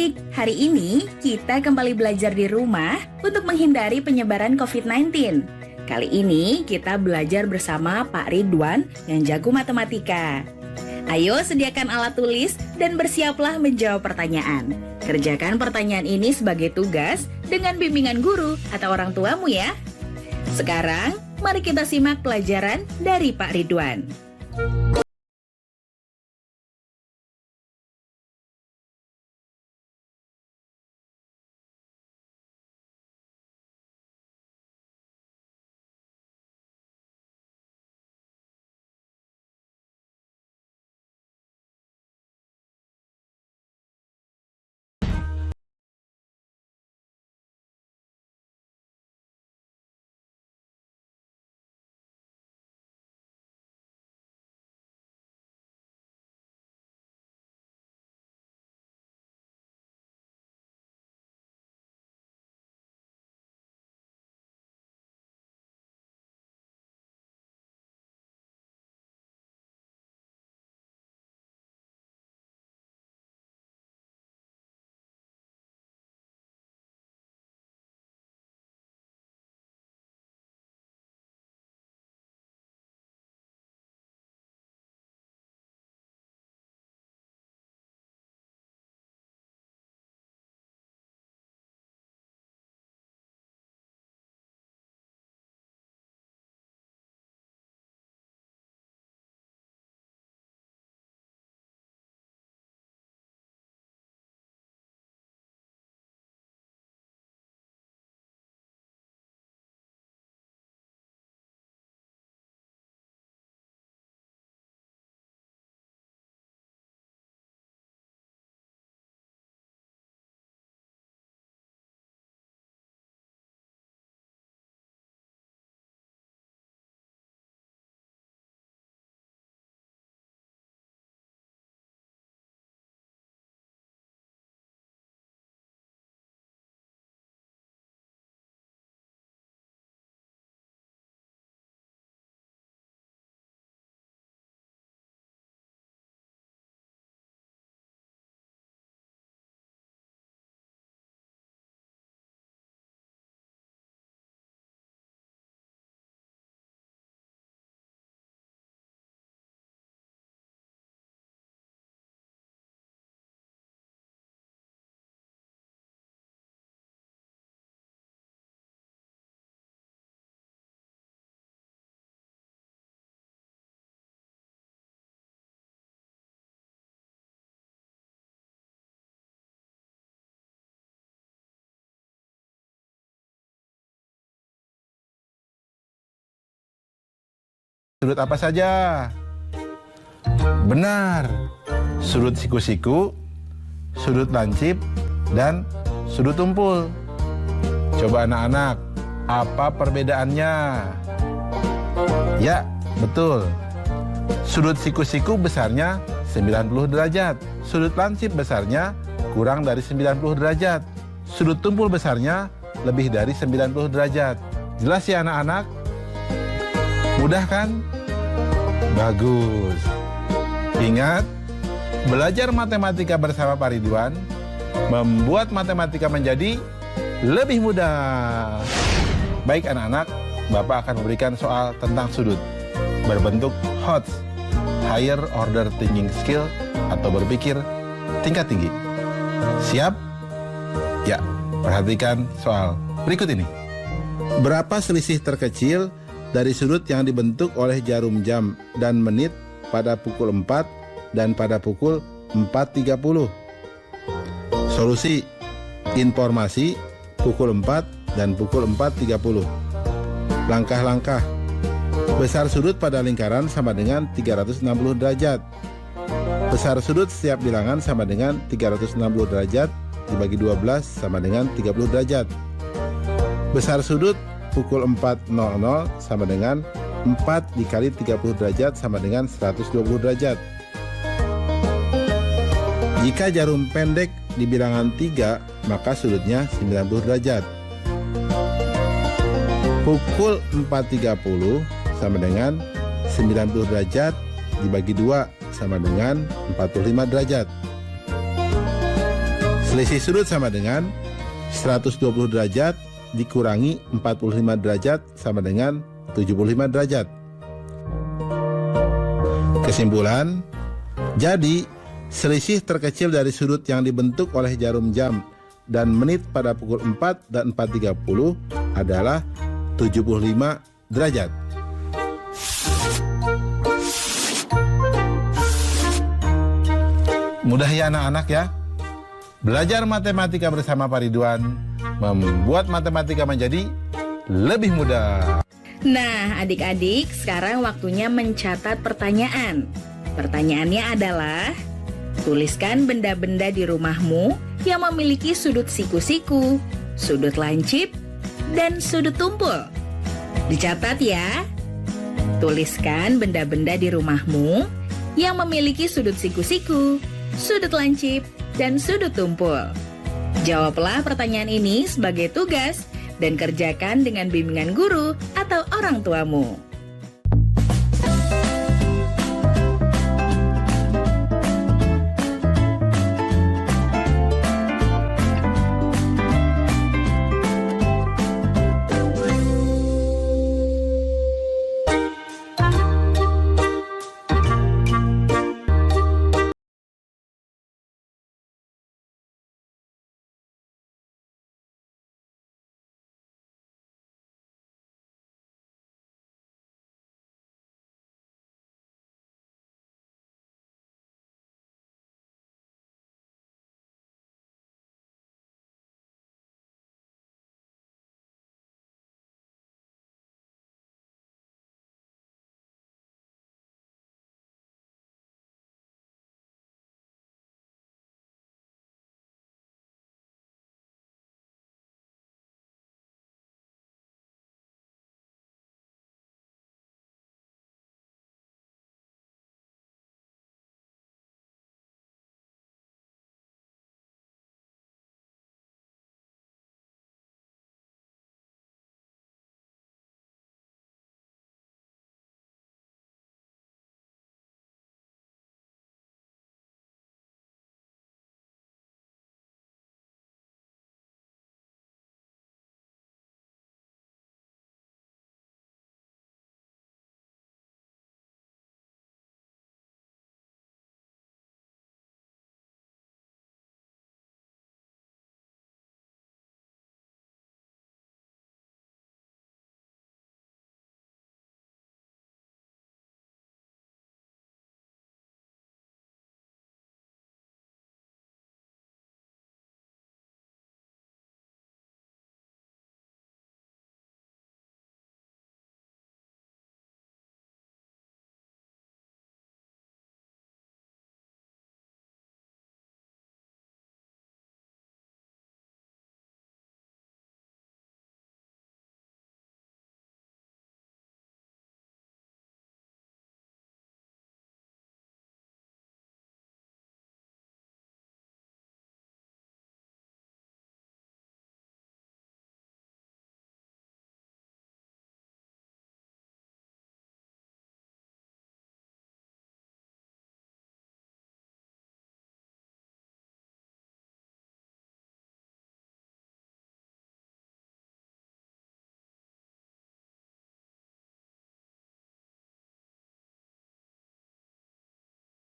adik-adik, hari ini kita kembali belajar di rumah untuk menghindari penyebaran COVID-19. Kali ini kita belajar bersama Pak Ridwan yang jago matematika. Ayo sediakan alat tulis dan bersiaplah menjawab pertanyaan. Kerjakan pertanyaan ini sebagai tugas dengan bimbingan guru atau orang tuamu ya. Sekarang, mari kita simak pelajaran dari Pak Ridwan. Sudut apa saja? Benar, sudut siku-siku, sudut lancip, dan sudut tumpul. Coba anak-anak, apa perbedaannya? Ya, betul. Sudut siku-siku besarnya 90 derajat. Sudut lancip besarnya kurang dari 90 derajat. Sudut tumpul besarnya lebih dari 90 derajat. Jelas ya anak-anak? Mudah kan? Bagus. Ingat, belajar matematika bersama Pak Ridwan membuat matematika menjadi lebih mudah. Baik anak-anak, Bapak akan memberikan soal tentang sudut berbentuk HOTS, Higher Order Thinking Skill, atau berpikir tingkat tinggi. Siap? Ya, perhatikan soal berikut ini. Berapa selisih terkecil dari sudut yang dibentuk oleh jarum jam dan menit pada pukul 4 dan pada pukul 4.30? Solusi: informasi pukul 4 dan pukul 4.30. Langkah-langkah: besar sudut pada lingkaran sama dengan 360 derajat. Besar sudut setiap bilangan sama dengan 360 derajat dibagi 12 sama dengan 30 derajat. Besar sudut pukul 4.00 sama dengan 4 dikali 30 derajat sama dengan 120 derajat. Jika jarum pendek di bilangan 3, maka sudutnya 90 derajat. Pukul 4.30 sama dengan 90 derajat dibagi 2 sama dengan 45 derajat. Selisih sudut sama dengan 120 derajat dikurangi 45 derajat sama dengan 75 derajat. Kesimpulan, jadi selisih terkecil dari sudut yang dibentuk oleh jarum jam dan menit pada pukul 4 dan 4.30 adalah 75 derajat. Mudah ya anak-anak ya? Belajar matematika bersama Pak Ridwan membuat matematika menjadi lebih mudah. Nah, adik-adik, sekarang waktunya mencatat pertanyaan. Pertanyaannya adalah, tuliskan benda-benda di rumahmu yang memiliki sudut siku-siku, sudut lancip, dan sudut tumpul. Dicatat ya. Tuliskan benda-benda di rumahmu yang memiliki sudut siku-siku, sudut lancip, dan sudut tumpul. Jawablah pertanyaan ini sebagai tugas dan kerjakan dengan bimbingan guru atau orang tuamu.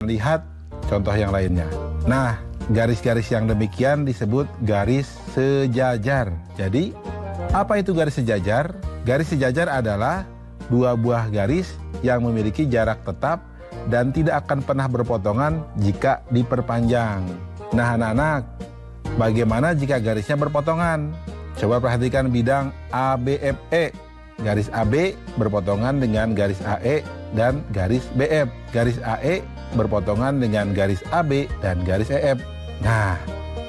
Lihat contoh yang lainnya. Nah, garis-garis yang demikian disebut garis sejajar. Jadi, apa itu garis sejajar? Garis sejajar adalah dua buah garis yang memiliki jarak tetap dan tidak akan pernah berpotongan jika diperpanjang. Nah, anak-anak, bagaimana jika garisnya berpotongan? Coba perhatikan bidang ABFE. Garis AB berpotongan dengan garis AE dan garis BF. Garis AE berpotongan dengan garis AB dan garis EF. Nah,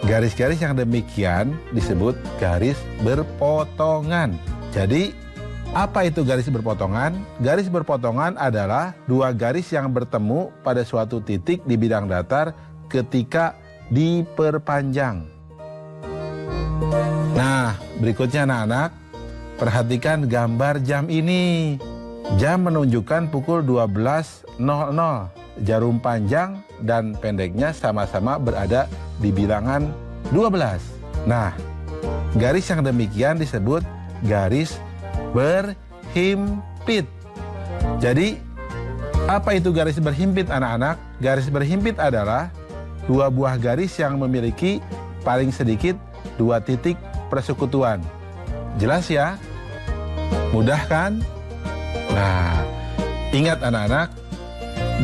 garis-garis yang demikian disebut garis berpotongan. Jadi, apa itu garis berpotongan? Garis berpotongan adalah dua garis yang bertemu pada suatu titik di bidang datar ketika diperpanjang. Nah, berikutnya anak-anak, perhatikan gambar jam ini. Jam menunjukkan pukul 12.00. Jarum panjang dan pendeknya sama-sama berada di bilangan 12. Nah, garis yang demikian disebut garis berhimpit. Jadi, apa itu garis berhimpit anak-anak? Garis berhimpit adalah dua buah garis yang memiliki paling sedikit 2 titik persekutuan. Jelas ya? Mudah kan? Nah, ingat anak-anak,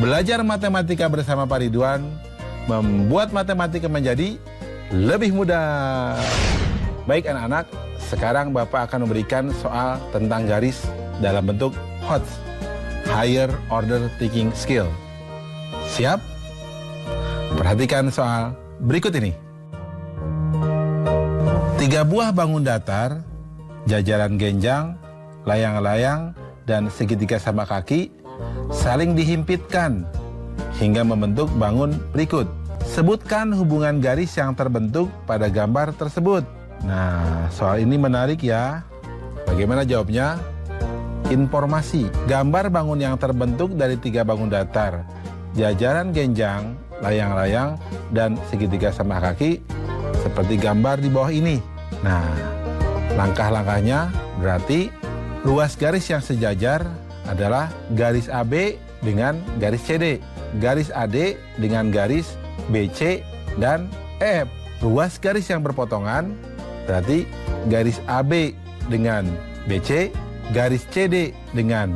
belajar matematika bersama Pak Ridwan membuat matematika menjadi lebih mudah. Baik anak-anak, sekarang Bapak akan memberikan soal tentang garis dalam bentuk HOTS, Higher Order Thinking Skill. Siap? Perhatikan soal berikut ini. 3 buah bangun datar, jajaran genjang, layang-layang, dan segitiga sama kaki saling dihimpitkan hingga membentuk bangun berikut. Sebutkan hubungan garis yang terbentuk pada gambar tersebut. Nah, soal ini menarik ya. Bagaimana jawabnya? Informasi. Gambar bangun yang terbentuk dari 3 bangun datar, jajaran genjang, layang-layang, dan segitiga sama kaki seperti gambar di bawah ini. Nah, langkah-langkahnya berarti ruas garis yang sejajar adalah garis AB dengan garis CD, garis AD dengan garis BC dan EF. Ruas garis yang berpotongan berarti garis AB dengan BC, garis CD dengan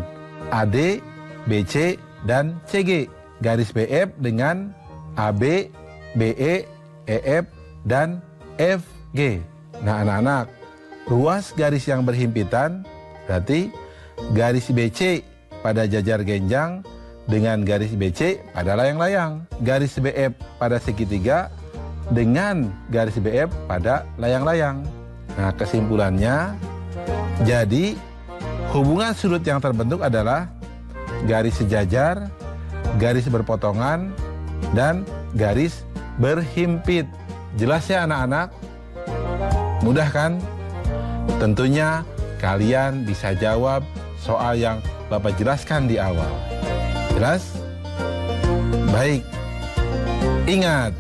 AD, BC, dan CG. Garis BF dengan AB, BE, EF, dan FG. Nah anak-anak, ruas garis yang berhimpitan berarti garis BC pada jajar genjang dengan garis BC pada layang-layang. Garis BF pada segitiga dengan garis BF pada layang-layang. Nah kesimpulannya, jadi hubungan sudut yang terbentuk adalah garis sejajar, garis berpotongan, dan garis berhimpit. Jelas ya anak-anak? Mudah kan? Tentunya kalian bisa jawab soal yang Bapak jelaskan di awal. Jelas? Baik. Ingat,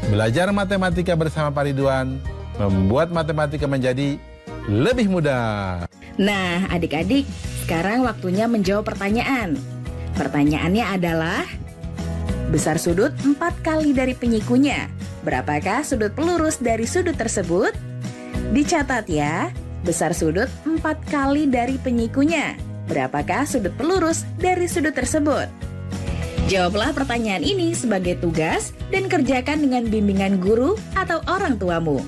belajar matematika bersama Pak Ridwan membuat matematika menjadi lebih mudah. Nah, adik-adik, sekarang waktunya menjawab pertanyaan. Pertanyaannya adalah, besar sudut 4 kali dari penyikunya. Berapakah sudut pelurus dari sudut tersebut? Dicatat ya, besar sudut 4 kali dari penyikunya. Berapakah sudut pelurus dari sudut tersebut? Jawablah pertanyaan ini sebagai tugas dan kerjakan dengan bimbingan guru atau orang tuamu.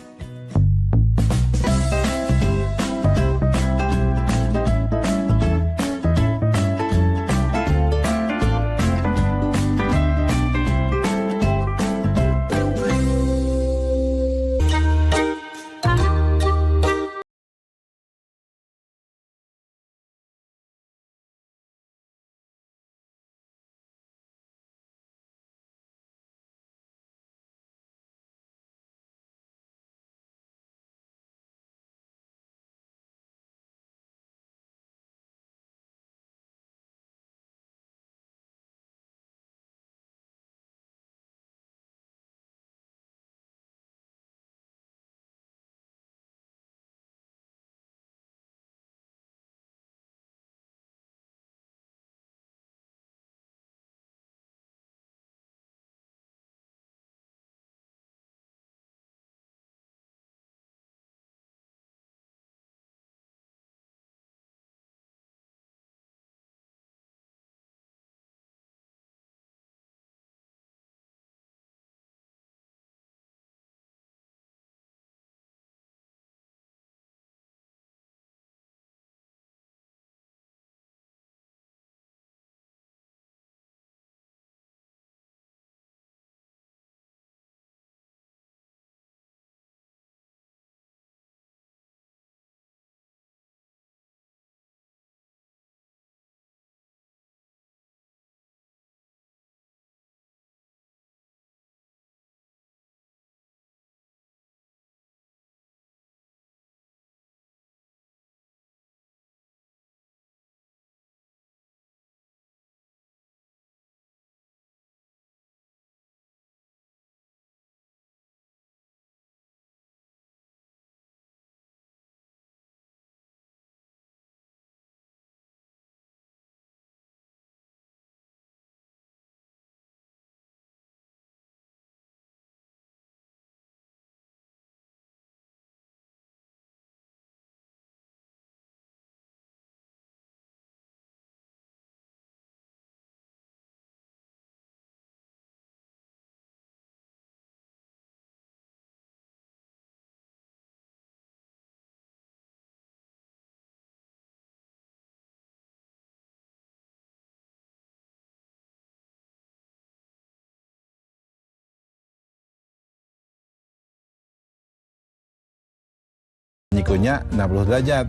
penyikunya 60 derajat.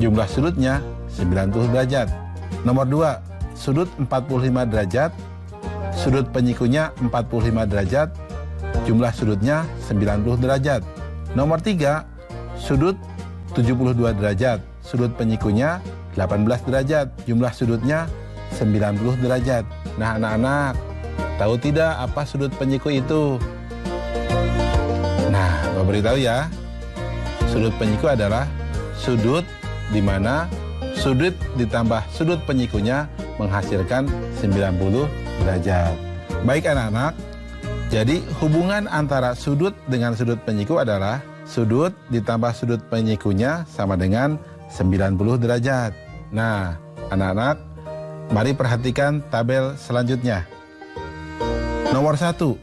Jumlah sudutnya 90 derajat. Nomor 2, sudut 45 derajat. Sudut penyikunya 45 derajat. Jumlah sudutnya 90 derajat. Nomor 3, sudut 72 derajat. Sudut penyikunya 18 derajat. Jumlah sudutnya 90 derajat. Nah anak-anak, tahu tidak apa sudut penyiku itu? Nah, mau beritahu ya. Sudut penyiku adalah sudut di mana sudut ditambah sudut penyikunya menghasilkan 90 derajat. Baik anak-anak, jadi hubungan antara sudut dengan sudut penyiku adalah sudut ditambah sudut penyikunya sama dengan 90 derajat. Nah, anak-anak, mari perhatikan tabel selanjutnya. Nomor 1,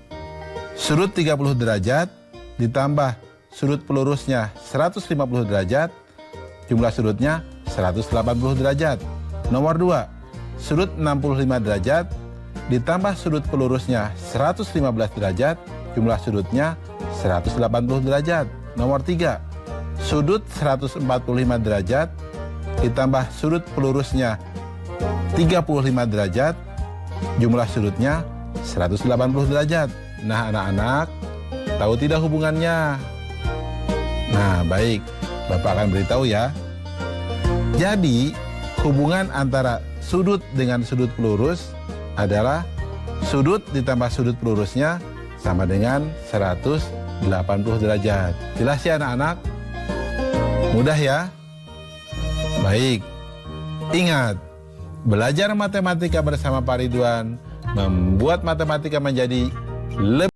sudut 30 derajat ditambah sudut pelurusnya 150 derajat, jumlah sudutnya 180 derajat. Nomor 2, sudut 65 derajat ditambah sudut pelurusnya 115 derajat, jumlah sudutnya 180 derajat. Nomor 3, sudut 145 derajat ditambah sudut pelurusnya 35 derajat, jumlah sudutnya 180 derajat. Nah anak-anak, tahu tidak hubungannya? Nah baik, Bapak akan beritahu ya. Jadi hubungan antara sudut dengan sudut pelurus adalah sudut ditambah sudut pelurusnya sama dengan 180 derajat. Jelas ya anak-anak? Mudah ya? Baik, ingat, belajar matematika bersama Pak Ridwan membuat matematika menjadi lebih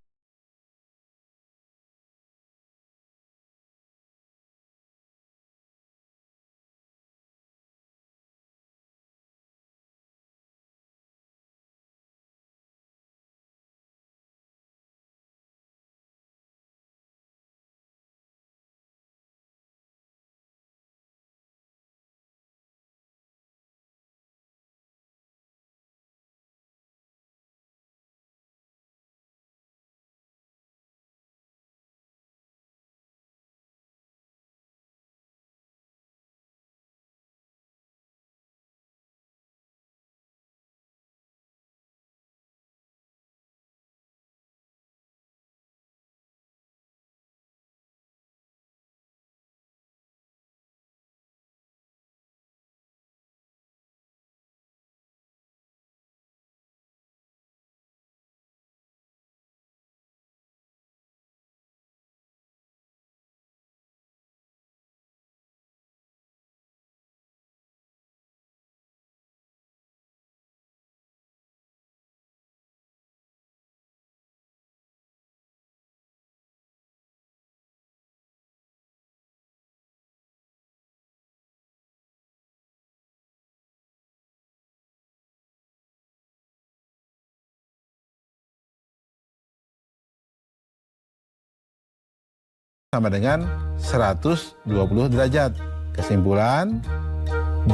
sama dengan 120 derajat. Kesimpulan,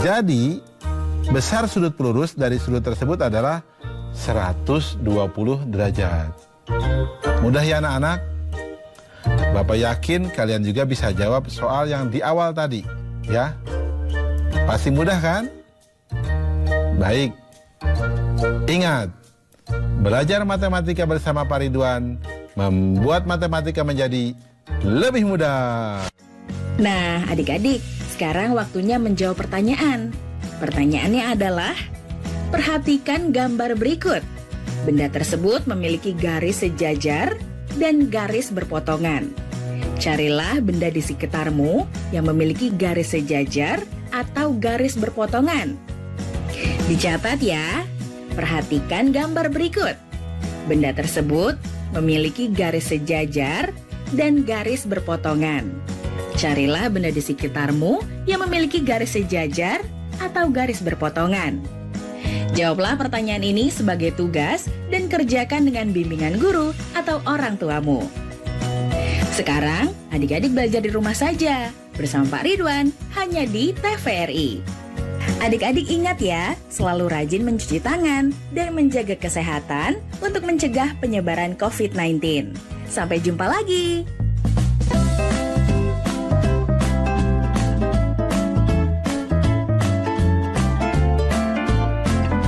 jadi besar sudut pelurus dari sudut tersebut adalah 120 derajat. Mudah ya anak-anak? Bapak yakin kalian juga bisa jawab soal yang di awal tadi, ya? Pasti mudah kan? Baik. Ingat, belajar matematika bersama Pak Ridwan membuat matematika menjadi lebih mudah. Nah, adik-adik, sekarang waktunya menjawab pertanyaan. Pertanyaannya adalah, perhatikan gambar berikut. Benda tersebut memiliki garis sejajar dan garis berpotongan. Carilah benda di sekitarmu yang memiliki garis sejajar atau garis berpotongan. Dicatat ya, perhatikan gambar berikut. Benda tersebut memiliki garis sejajar dan garis berpotongan. Carilah benda di sekitarmu yang memiliki garis sejajar atau garis berpotongan. Jawablah pertanyaan ini sebagai tugas dan kerjakan dengan bimbingan guru atau orang tuamu. Sekarang, adik-adik belajar di rumah saja bersama Pak Ridwan hanya di TVRI. Adik-adik ingat ya, selalu rajin mencuci tangan dan menjaga kesehatan untuk mencegah penyebaran COVID-19. Sampai jumpa lagi.